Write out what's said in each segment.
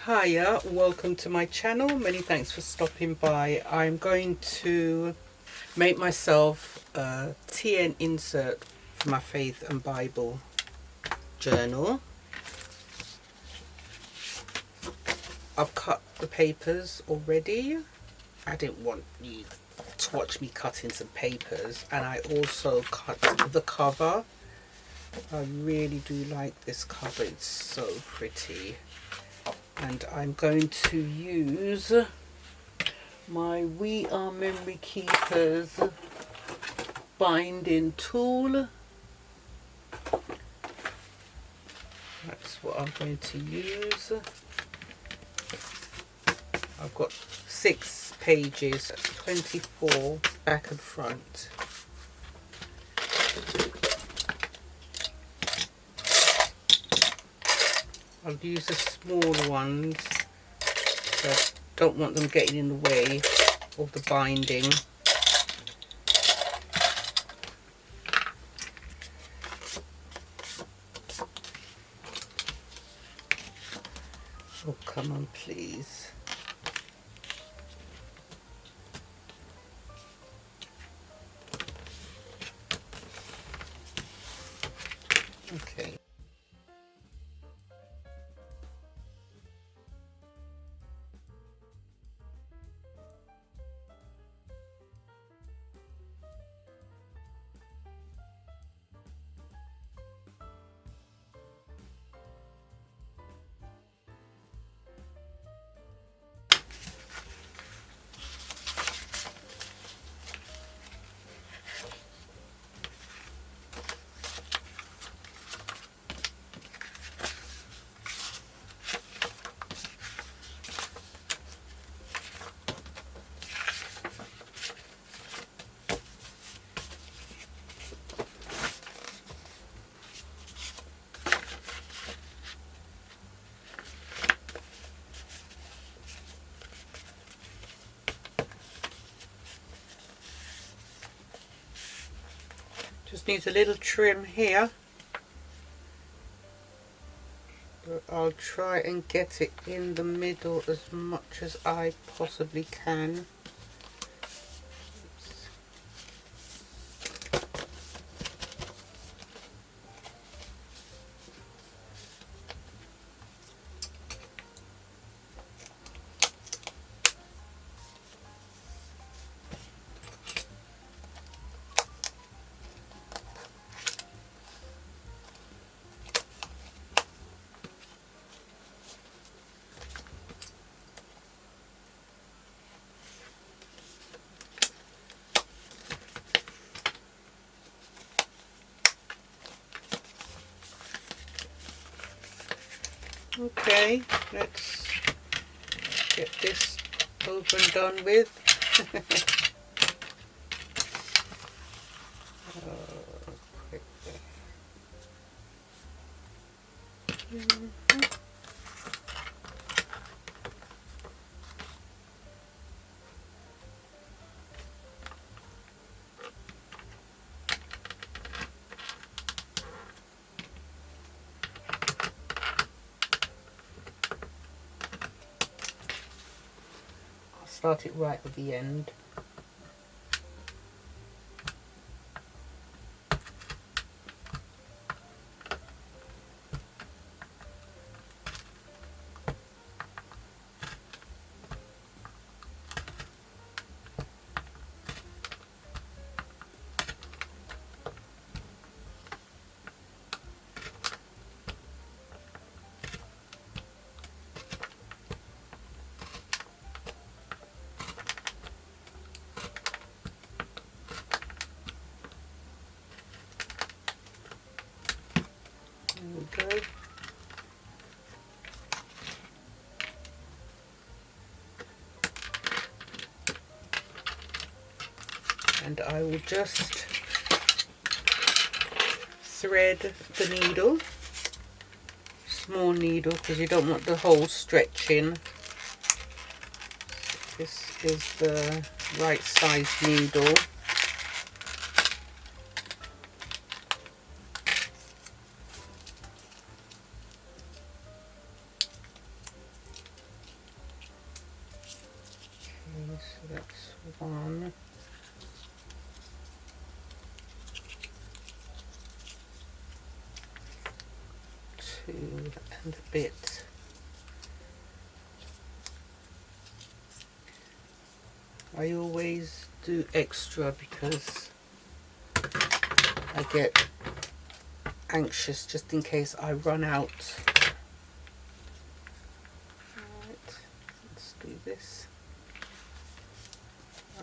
Hiya, welcome to my channel. Many thanks for stopping by. I'm going to make myself a TN insert for my Faith and Bible journal. I've cut the papers already. I didn't want you to watch me cutting some papers, and I also cut the cover. I really do like this cover, it's so pretty. And I'm going to use my We Are Memory Keepers binding tool. That's what I'm going to use. I've got 6 pages, 24 back and front. I'll use the small ones, so I don't want them getting in the way of the binding. Oh, come on, please. Okay. Just needs a little trim here, but I'll try and get it in the middle as much as I possibly can. Okay, let's get this over and done with. Quickly. I'll start it right at the end. There we go. And I will just thread the needle, small needle, because you don't want the hole stretching. This is the right size needle. so that's 1, 2 and a bit. I always do extra because I get anxious just in case I run out. Alright, let's do this.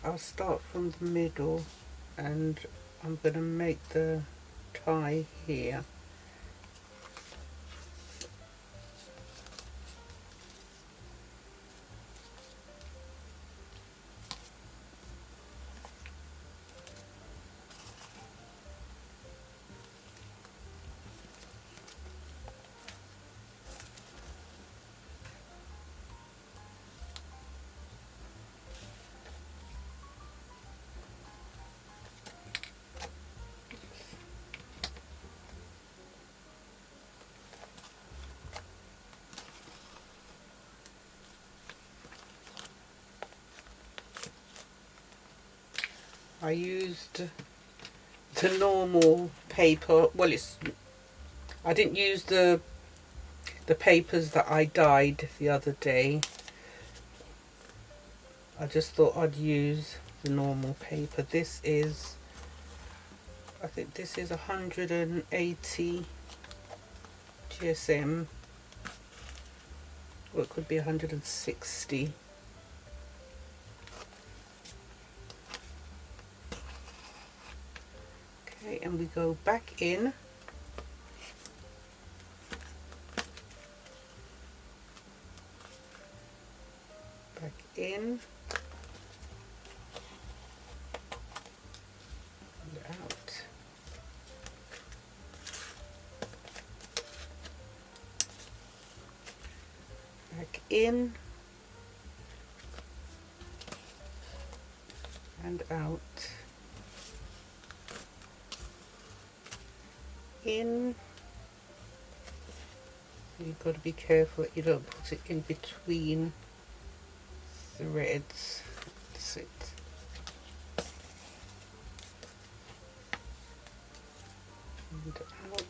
I'll start from the middle and I'm going to make the tie here. I used the normal paper. Well, I didn't use the papers that I dyed the other day. I just thought I'd use the normal paper. This is, I think this is 180 GSM. Or it could be 160. Okay, and we go back in. Back in. And out. Back in. And out. In. You've got to be careful that you don't put it in between threads. That's it. And out.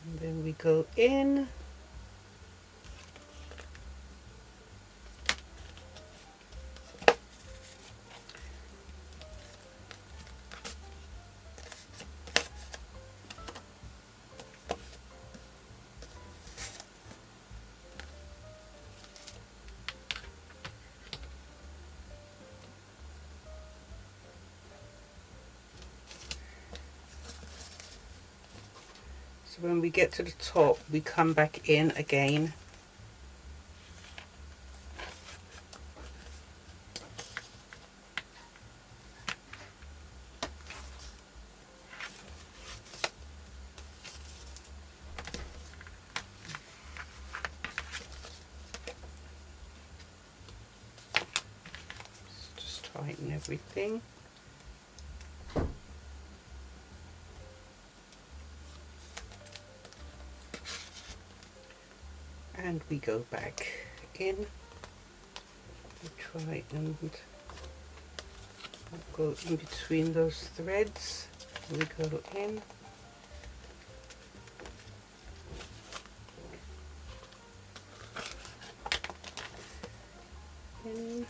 And then we go in. So when we get to the top, we come back in again. Just tighten everything. And we go back in. We try and go in between those threads. We go in. In.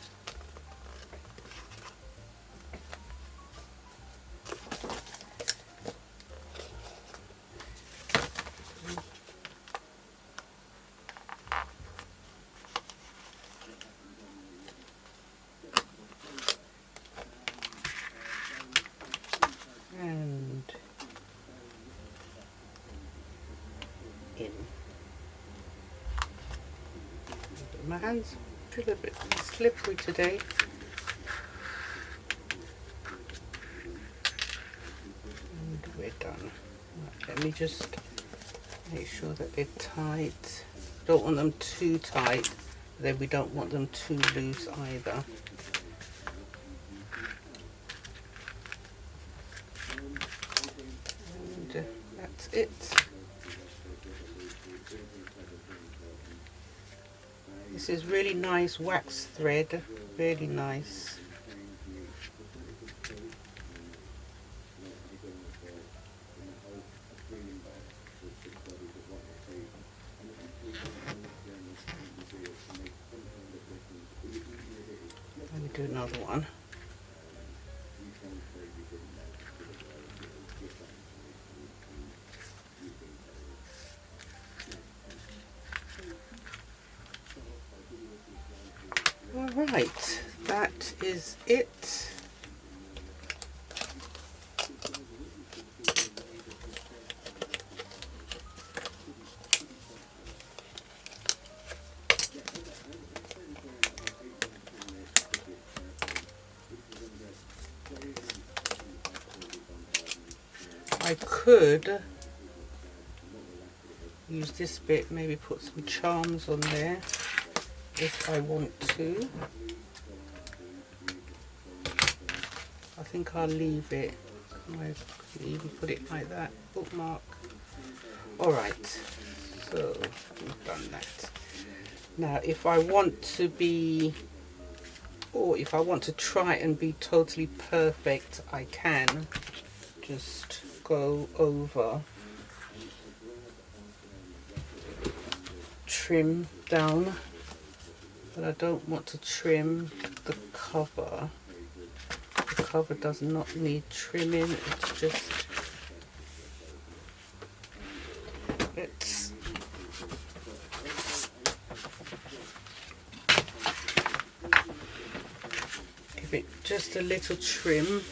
And in. My hands feel a bit slippery today. And we're done. Right, let me just make sure that they're tight. Don't want them too tight, then we don't want them too loose either. it. This is really nice wax thread, really nice. Let me do another one. Alright, that is it. I could use this bit, maybe put some charms on there if I want to. I think I'll leave it. I could even put it like that, bookmark. Alright, so we've done that. Now if I want to be, or if I want to try and be totally perfect, I can just go over, trim down, but I don't want to trim the cover. The cover does not need trimming, it's just, let's give it just a little trim.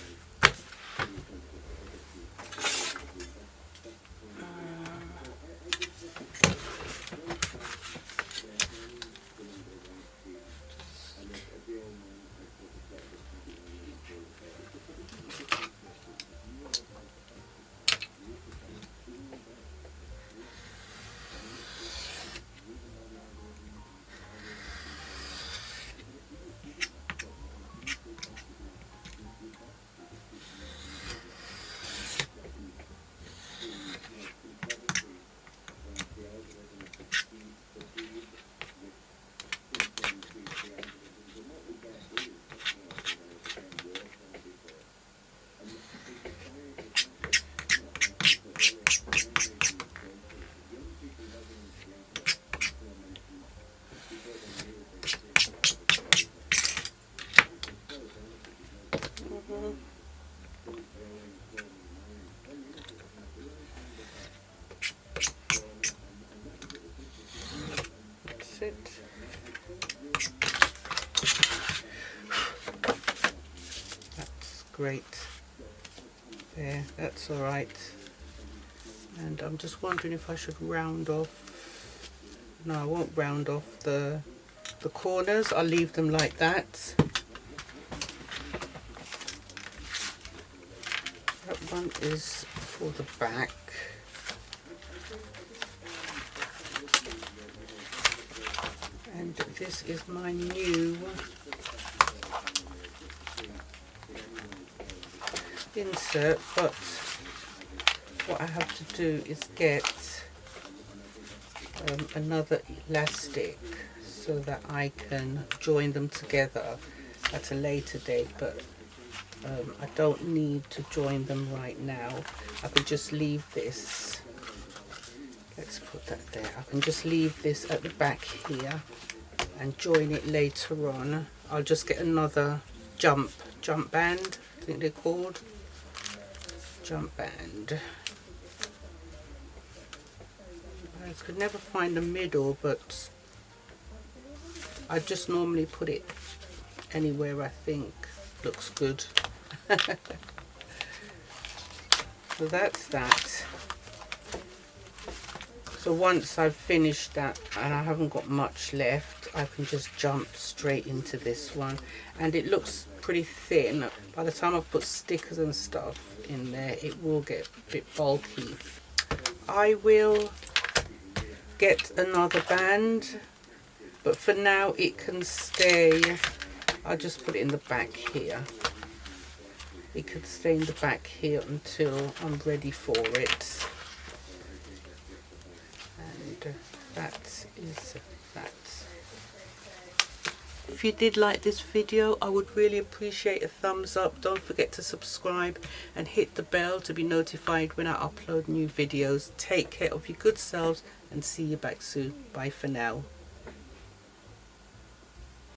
That's it. That's great. There, that's all right. And I'm just wondering if I should round off. No, I won't round off the corners. I'll leave them like that. That one is for the back. And this is my new insert, but what I have to do is get another elastic so that I can join them together at a later date, but I don't need to join them right now. I can just leave this, let's put that there, I can just leave this at the back here and join it later on. I'll just get another jump band, I think they're called, jump band. I could never find the middle, but I just normally put it anywhere I think looks good. So that's that. So once I've finished that and I haven't got much left, I can just jump straight into this one, and it looks pretty thin. By the time I've put stickers and stuff in there, it will get a bit bulky. I will get another band, but for now it can stay. I'll just put it in the back here. It could stay in the back here until I'm ready for it. that is that. If you did like this video, I would really appreciate a thumbs up. Don't forget to subscribe and hit the bell to be notified when I upload new videos. Take care of your good selves and see you back soon. Bye for now.